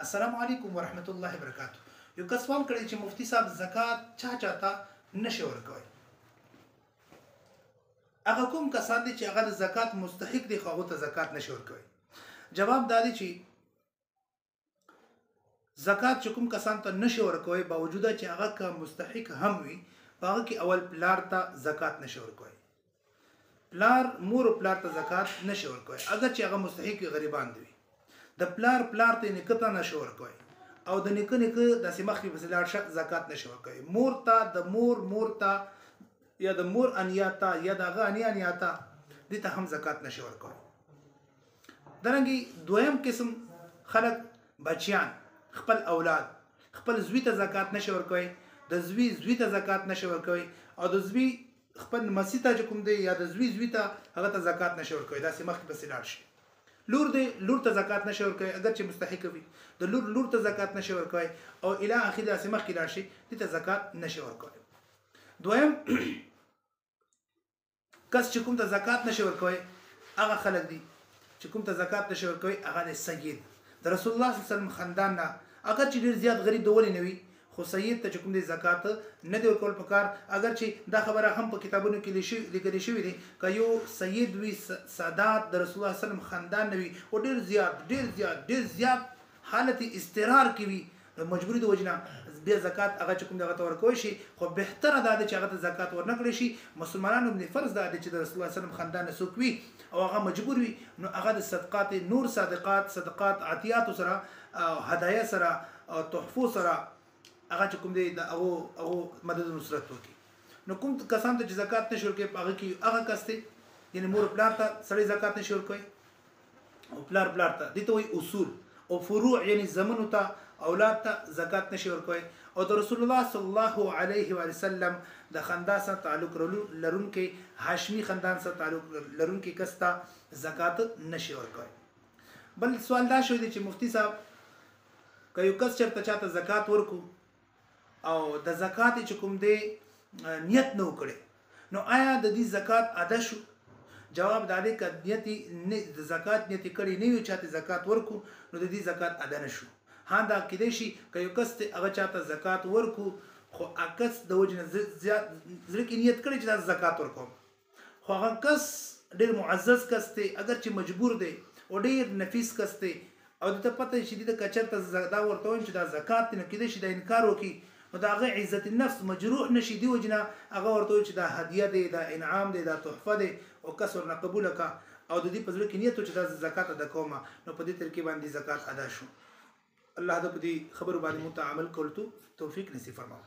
السلام علیکم ورحمت الله وبرکاتہ یو کس سوال کړی چې مفتی صاحب زکات چاته نشي ورکوي هغه کوم کسان دي چې هغه د زکات مستحق دي خو هغه ته زکات نشي ورکوي جواب دا دی چې زکات چې کوم کسان ته نشي ورکوي باوجود چې هغه کا مستحق هم وي هغه کې اول پلار ته زکات نشي ورکوي پلار مور پلار ته زکات نشي ورکوي اگر چې هغه مستحق غریبان دي د پلار ته نکته نشي ورکوي او د نیکه د سیمخي په سلار زکات نشي ورکوي مور ته د مور ته یا د مور انیاتا یا د غ انیاتا دې ته هم زکات نشي ورکوي درنګي دویم قسم خلک بچیان خپل اولاد خپل زوی ته زکات نشي ورکوي د زوی ته زکات نشي ورکوي او د زوی خپل مسیته کوم دی یا د زوی ته هغه ته زکات نشي ورکوي دا سیمخي په سلار شي لور ته زکات نشي ورکوي اگر چې مستحق وي د لور ته زکات نشي ورکوي او الی اخر د سیمخ کې راشي دې ته زکات نشي ورکوي دویم کس چې کوم ته زکات نشي ورکوي هغه خلک دي چې کوم ته زکات نشي ورکوي هغه سید د رسول الله صلی الله علیه وسلم خاندان نه اگر چې ډیر زیات غریب دولي نه وي خو سید ته کوم دي زکات نه دی ورکول پکار اگر چې دا خبره هم په کتابونو کې لیکل شوی دي ک یو سید وی سادات د رسول الله صلی الله علیه وسلم خاندان نه وي او ډیر زیات حالت استقرار کې وي مجبوری د وجنه بیا زکات هغه کوم دغه تور کوي شي خو بهتره ده چې هغه زکات ورنکړي شي مسلمانانو باندې فرض ده چې د رسول الله صلی الله علیه وسلم خاندان سوق وي او هغه مجبور وي نو هغه د صدقات نور صدقات عطیات سره هدايا سره او تحفو سره هغه کوم دی د او مدد نصرت وکي نو کوم کسان ته زکات نشور کې هغه کې هغه کسته یعنی مور پلار ته سړی زکات نشور کوي او پلار ته دي ته وي اصول او فروع یعنی زمنو ته اولاد ته زکات نشي ورکوي او د رسول الله صلی الله علیه و سلم د خاندان سره تعلق لرونکي هاشمی خاندان سره تعلق لرونکي کستا زکات نشي ورکوي بل سوال دا شوی دی چې مفتی صاحب که یو کس چاته زکات ورکو او د زکات چې کوم دی نیت نه وکړي نو آیا د دې زکات ادا شو جواب دا دی ک نیت د زکات نیت کړي نه وي چې زکات ورکو نو د دې زکات ادا نشو ها دا کېدای شي ک یو کس ته هغه چاته زکات ورکو خو عکس د وجنه زیات زړه کې نیت کړي چې دا زکات ورکوم خو هغه کس ډیر معزز کس ته اگر چې مجبور دی او ډیر نفیس کس ته او د پته شي د کچرته دا ورته ویم چې دا زکات نه کېدای شي د انکار وکي نو دا هغه عزت النفس مجروح نشي دی وجنه هغه ورته چې دا هدیه دی دا انعام دی دا تحفه دی او کسر نه قبول کا او د دې په ځل کې نیت چې دا زکات ادا کوم نو په دې ترکیب باندې زکات ادا شو الله دې په دې خبرو باندې متعامل کولتو توفیق نصیب فرماو